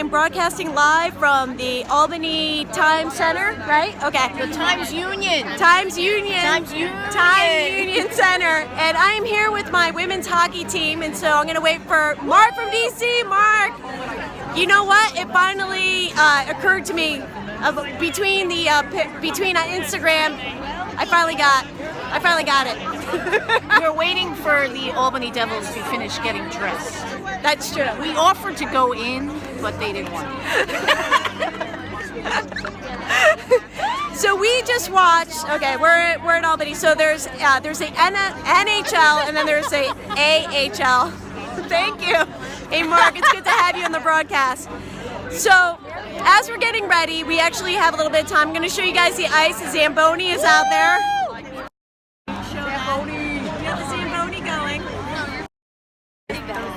am broadcasting live from the Albany Times Center, right? Okay. The Times Union. Times Union. Times Union. Times Union Center. And I am here with my women's hockey team, and so I'm going to wait for Mark from DC. Mark, you know what? It finally occurred to me between Instagram, I finally got it. We're waiting for the Albany Devils to finish getting dressed. That's true. We offered to go in, but they didn't want to. So we just watched. Okay, we're at Albany. So there's a NHL and then there's a AHL. Thank you. Hey Mark, it's good to have you on the broadcast. So as we're getting ready, we actually have a little bit of time. I'm going to show you guys the ice. The Zamboni is out there. We have the Zamboni going.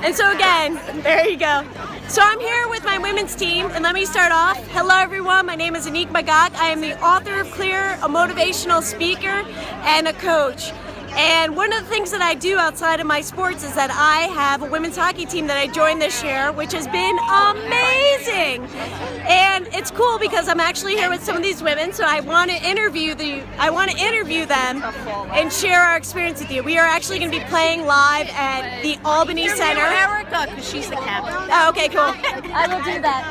And so again, there you go. So I'm here with my women's team, and let me start off. Hello everyone, my name is AnnickMagac. I am the author of Clear, a motivational speaker, and a coach. And one of the things that I do outside of my sports is that I have a women's hockey team that I joined this year, which has been amazing. And it's cool because I'm actually here with some of these women, so I want to interview them and share our experience with you. We are actually going to be playing live at the Albany Center. Erica, because she's the captain. Oh, okay, cool. I will do that.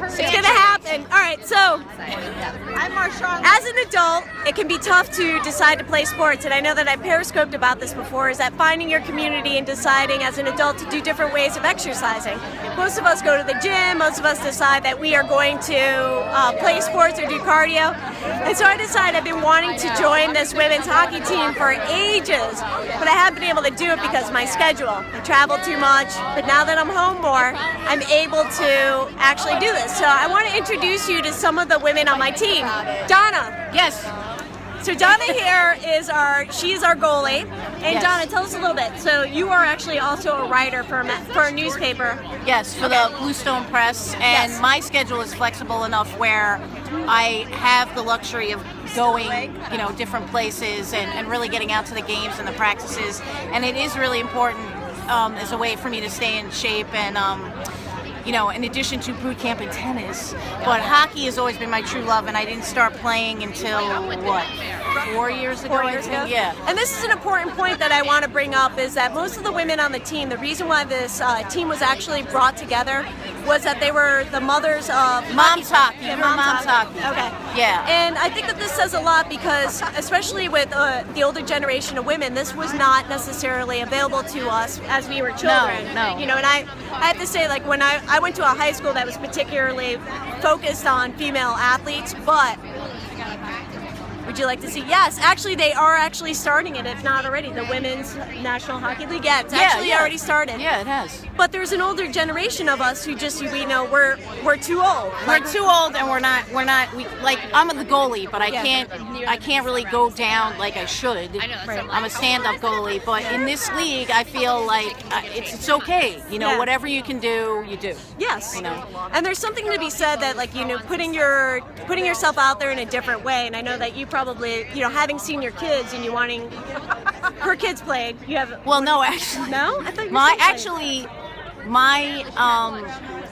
It's gonna happen. All right, so as an adult, it can be tough to decide to play sports, and I know that I periscoped about this before, is that finding your community and deciding as an adult to do different ways of exercising. Most of us go to the gym, most of us decide that we are going to play sports or do cardio, and so I decided I've been wanting to join this women's hockey team for ages, but I haven't been able to do it because of my schedule. I travel too much, but now that I'm home more, I'm able to actually do this. So I want to introduce you to some of the women on my team. Donna. Yes. So Donna here is she is our goalie. And yes. Donna, tell us a little bit. So you are actually also a writer for a newspaper. Yes, for the Bluestone Press, and yes. My schedule is flexible enough where I have the luxury of going, different places and really getting out to the games and the practices. And it is really important as a way for me to stay in shape and in addition to boot camp and tennis, but hockey has always been my true love, and I didn't start playing until, 4 years ago? 4 years ago? Yeah. And this is an important point that I want to bring up, is that most of the women on the team, the reason why this team was actually brought together was that they were the mothers of Mom's hockey. Mom's hockey. Okay. Yeah. And I think that this says a lot because, especially with the older generation of women, this was not necessarily available to us as we were children. No. And I have to say, like, when I went to a high school that was particularly focused on female athletes, but would you like to see? Yes, actually, they are actually starting it, if not already. The Women's National Hockey League. Yeah, it's actually already started. Yeah, it has. But there's an older generation of us who just we're too old. We're too old, and I'm the goalie, but I can't really go down like I should. I'm a stand-up goalie, but in this league, I feel like it's okay. Whatever you can do, you do. Yes. And there's something to be said that, putting yourself out there in a different way. And I know that you probably, having seen your kids and you wanting her kids played, you have. Well, no, actually. No, I thought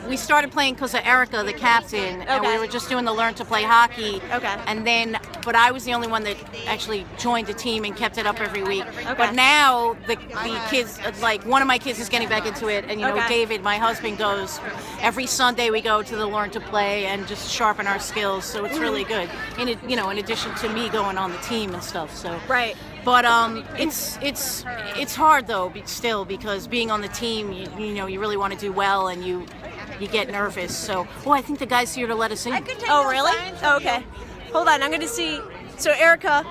we started playing because of Erica, the captain, and we were just doing the learn to play hockey. Okay. And then, but I was the only one that actually joined the team and kept it up every week. Okay. But now the kids, like one of my kids is getting back into it, and David, my husband, goes every Sunday. We go to the learn to play and just sharpen our skills. So it's really good. In addition to me going on the team and stuff. So. Right. But it's hard though still, because being on the team, you really want to do well, and you get nervous. So I think the guy's here to let us in. Oh really? Oh, okay. Hold on, I'm going to see. So Erica,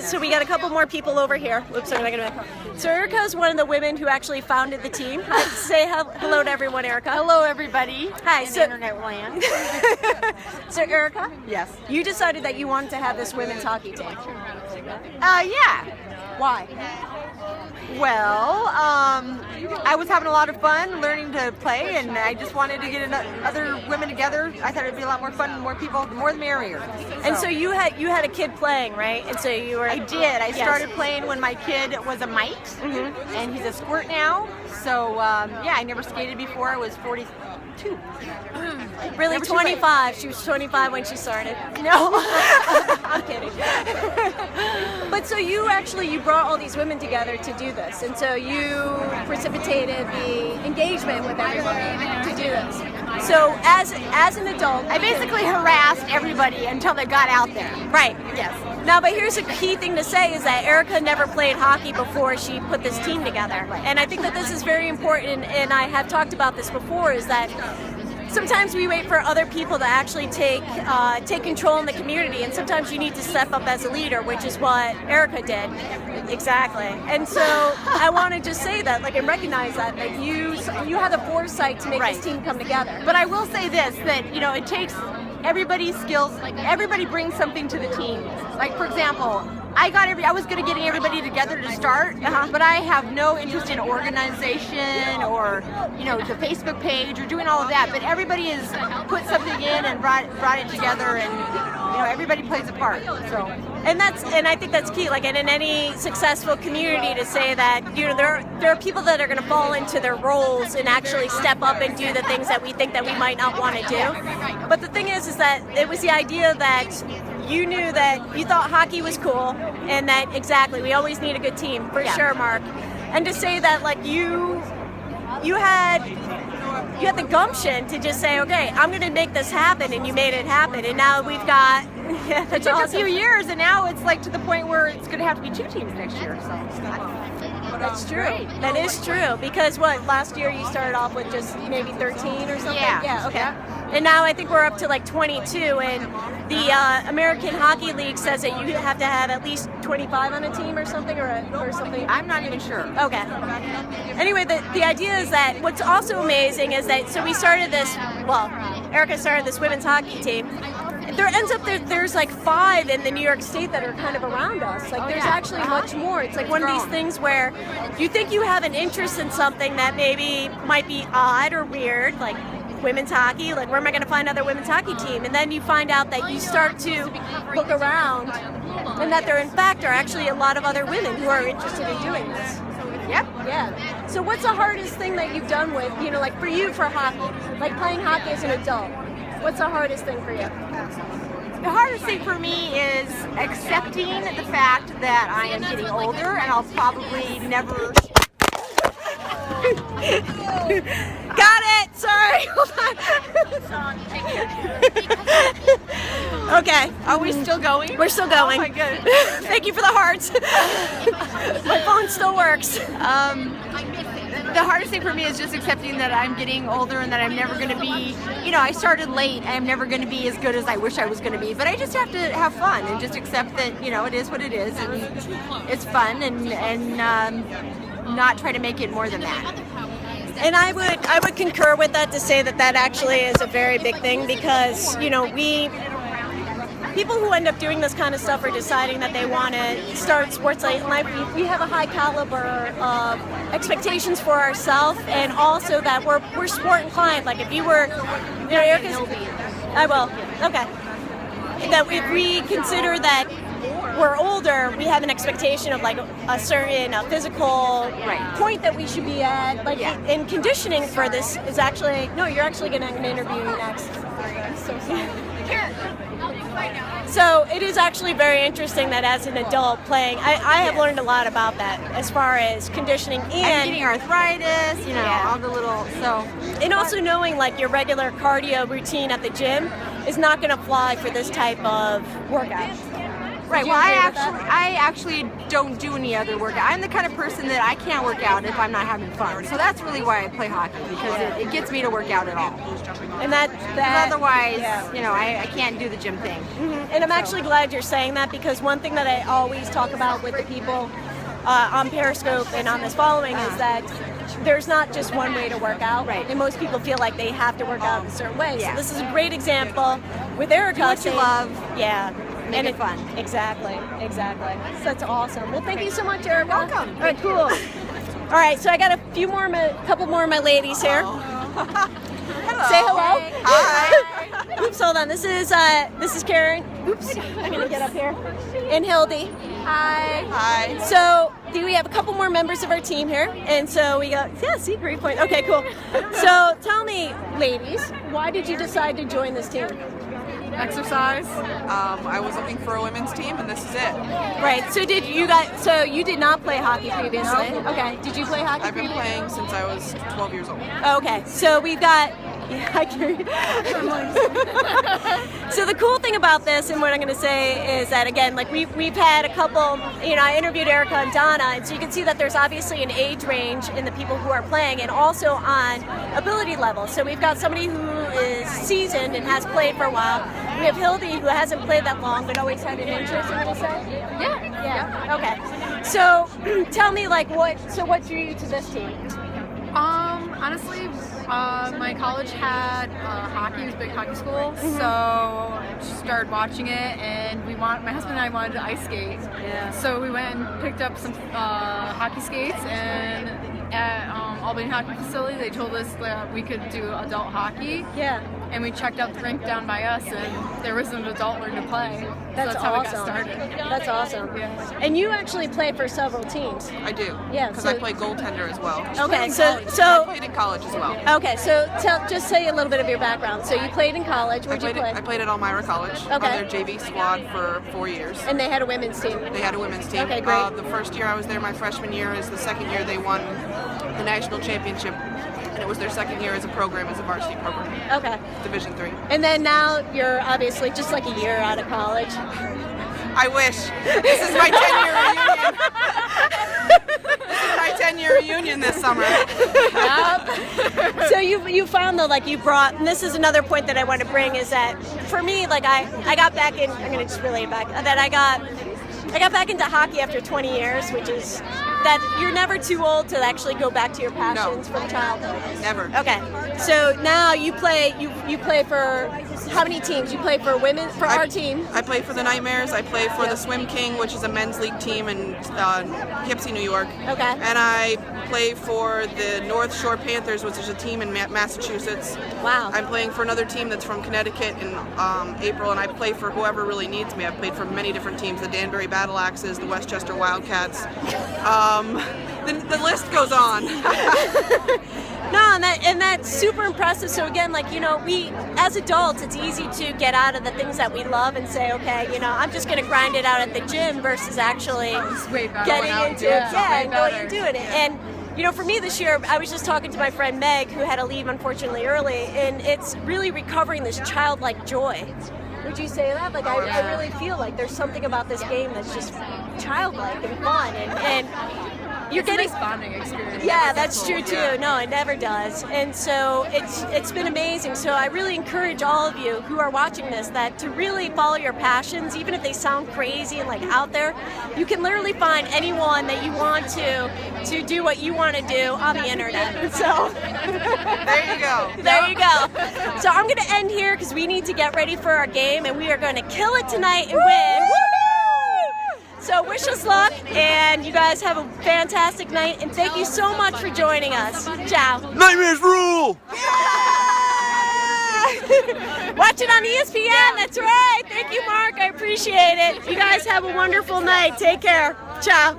so we got a couple more people over here. Oops, I'm not going to. So Erica is one of the women who actually founded the team. Say hello to everyone, Erica. Hello, everybody. Hi. In internet land. So Erica, yes, you decided that you wanted to have this women's hockey team. Yeah. Why? Well, I was having a lot of fun learning to play, and I just wanted to get other women together. I thought it'd be a lot more fun, and more people, the more the merrier. And so you had a kid playing, right? And so you were. I did. I started playing when my kid was a mite, and he's a squirt now. So yeah, I never skated before. I was 42. Really, Never 25. She was 25 when she started. No, I'm kidding. But so you brought all these women together to do this, and so you precipitated the engagement with everybody to do this. So as an adult, I basically harassed everybody until they got out there. right? Yes. Now, but here's a key thing to say is that Erica never played hockey before she put this team together. Right. And I think that this is very important, and I have talked about this before, is that sometimes we wait for other people to actually take control in the community, and sometimes you need to step up as a leader, which is what Erica did. Exactly. And so I want to just say that, and recognize that you had the foresight to make this team come together. But I will say this, that it takes everybody's skills. Everybody brings something to the team. Like, for example, I was good at getting everybody together to start, but I have no interest in organization or the Facebook page or doing all of that. But everybody has put something in and brought it together, and everybody plays a part. So. And I think that's key. Like, and in any successful community, to say that there are people that are going to fall into their roles and actually step up and do the things that we think that we might not want to do. But the thing is that it was the idea that you knew that you thought hockey was cool, and that exactly we always need a good team for sure, Mark. And to say that you had the gumption to just say, okay, I'm going to make this happen, and you made it happen. And now we've got. It took a few years, and now it's to the point where it's going to have to be 2 teams next year. So that's true. That is true, because last year you started off with just maybe 13 or something. Yeah. Okay. Yeah. And now I think we're up to 22, and the American Hockey League says that you have to have at least 25 on a team or something, or something. I'm not even sure. Okay. Anyway, the idea is that what's also amazing is that, so we started this, Erica started this women's hockey team. There ends up there's 5 in the New York State that are kind of around us. There's actually much more. It's one of these things where you think you have an interest in something that maybe might be odd or weird, like women's hockey, where am I going to find another women's hockey team? And then you find out that you start to look around, and that there in fact are actually a lot of other women who are interested in doing this. Yep. Yeah. So what's the hardest thing that you've done with, for you for hockey, playing hockey as an adult? What's the hardest thing for you? The hardest thing for me is accepting the fact that I am getting older, and I'll probably never. Got it. Sorry. Hold on. Okay. Are we still going? We're still going. Oh my goodness. Thank you for the hearts. My phone still works. The hardest thing for me is just accepting that I'm getting older, and that I'm never going to be, I started late, and I'm never going to be as good as I wish I was going to be. But I just have to have fun and just accept that, it is what it is, and it's fun, and not try to make it more than that. And I would concur with that, to say that actually is a very big thing, because people who end up doing this kind of stuff are deciding that they want to start sports late in life. We have a high caliber of expectations for ourselves, and also that we're sport inclined. Like, if you were, Erica's, I will. Okay. That if we consider that we're older, we have an expectation of a certain physical point that we should be at. In conditioning for this is actually, no, you're actually going to interview me next. So it is actually very interesting that as an adult playing, I have learned a lot about that as far as conditioning and getting arthritis, all the little, and also knowing your regular cardio routine at the gym is not going to fly for this type of workout. Right. Well, I actually don't do any other workout. I'm the kind of person that I can't work out if I'm not having fun. So that's really why I play hockey, because it gets me to work out at all. And that otherwise, I can't do the gym thing. Mm-hmm. And I'm actually glad you're saying that, because one thing that I always talk about with the people on Periscope and on this following is that there's not just one way to work out. Right. And most people feel like they have to work out in a certain way. So this is a great example with Erica. Do what you love. Yeah. make it fun. Exactly. So that's awesome. Well, thank you so much, Erica. Welcome. All right, cool. All right, so I got a couple more of my ladies here. Hello. Say hello. Hi. Oops, hold on. This is Karen. Oops, I'm gonna get up here. And Hildy. Hi. Hi. So we have a couple more members of our team here, and so we got see, great point. Okay, cool. So tell me, ladies, why did you decide to join this team? Exercise. I was looking for a women's team, and this is it. Right. So you did not play hockey previously? No. Okay. Did you play hockey? I've been playing since I was 12 years old. Okay. So we've got. Yeah, I can. So the cool thing about this, and what I'm going to say, is that again, like we've had a couple. I interviewed Erica and Donna, and so you can see that there's obviously an age range in the people who are playing, and also on ability level. So we've got somebody who is seasoned and has played for a while. We have Hildy, who hasn't played that long, but always had an interest. You want to say? Yeah. Okay. So tell me, what drew you to this team? Honestly, my college had hockey. It was a big hockey school, so just started watching it, and my husband and I wanted to ice skate. Yeah. So we went and picked up some hockey skates, and at Albany Hockey Facility, they told us that we could do adult hockey. Yeah. And we checked out the rink down by us, and there was an adult learn to play. That's so that's how awesome. we got started. That's awesome. Yeah. And you actually played for several teams. I do. Yeah, Because so- I play goaltender as well. Okay, I so played in college as well. okay, so just say a little bit of your background. So you played in college. Where'd you play? I played at Elmira College on Okay. their JV squad for 4 years. And they had a women's team. They had a women's team. Okay, great. The first year I was there, my freshman year, is the second year they won the national championship, and it was their second year as a program, as a varsity program, Okay. Division III. And then now you're obviously just like a year out of college. I wish. This is my 10-year reunion. This is my 10-year reunion this summer. So you found though, you brought, and this is another point that I want to bring, is that for me, I got back in, I'm going to just relay it back, that I got back into hockey after 20 years, which is that you're never too old to actually go back to your passions from childhood. Never. Okay, so now you play for how many teams? You play for women, for our team. I play for the Nightmares. I play for the Swim King, which is a men's league team in Poughkeepsie, New York. Okay. And I play for the North Shore Panthers, which is a team in Massachusetts. Wow. I'm playing for another team that's from Connecticut in April, and I play for whoever really needs me. I've played for many different teams, the Danbury Battle Axes, the Westchester Wildcats. The list goes on. No, and that's super impressive. So again, we as adults, it's easy to get out of the things that we love and say, okay, I'm just going to grind it out at the gym versus actually getting into it, and going and doing it. And for me this year, I was just talking to my friend Meg, who had to leave unfortunately early, and it's really recovering this childlike joy. Would you say that? I really feel like there's something about this game that's just childlike and fun, and you're getting a nice bonding experience. Yeah, that's true too. No, it never does. And so it's been amazing. So I really encourage all of you who are watching this that to really follow your passions, even if they sound crazy and out there. You can literally find anyone that you want to do what you want to do on the internet. So There you go. there you go. So I'm going to end here because we need to get ready for our game, and we are going to kill it tonight and win. Woo! So wish us luck, and you guys have a fantastic night, and thank you so much for joining us. Ciao. Nightmares rule! Watch it on ESPN, that's right. Thank you, Mark. I appreciate it. You guys have a wonderful night. Take care. Ciao.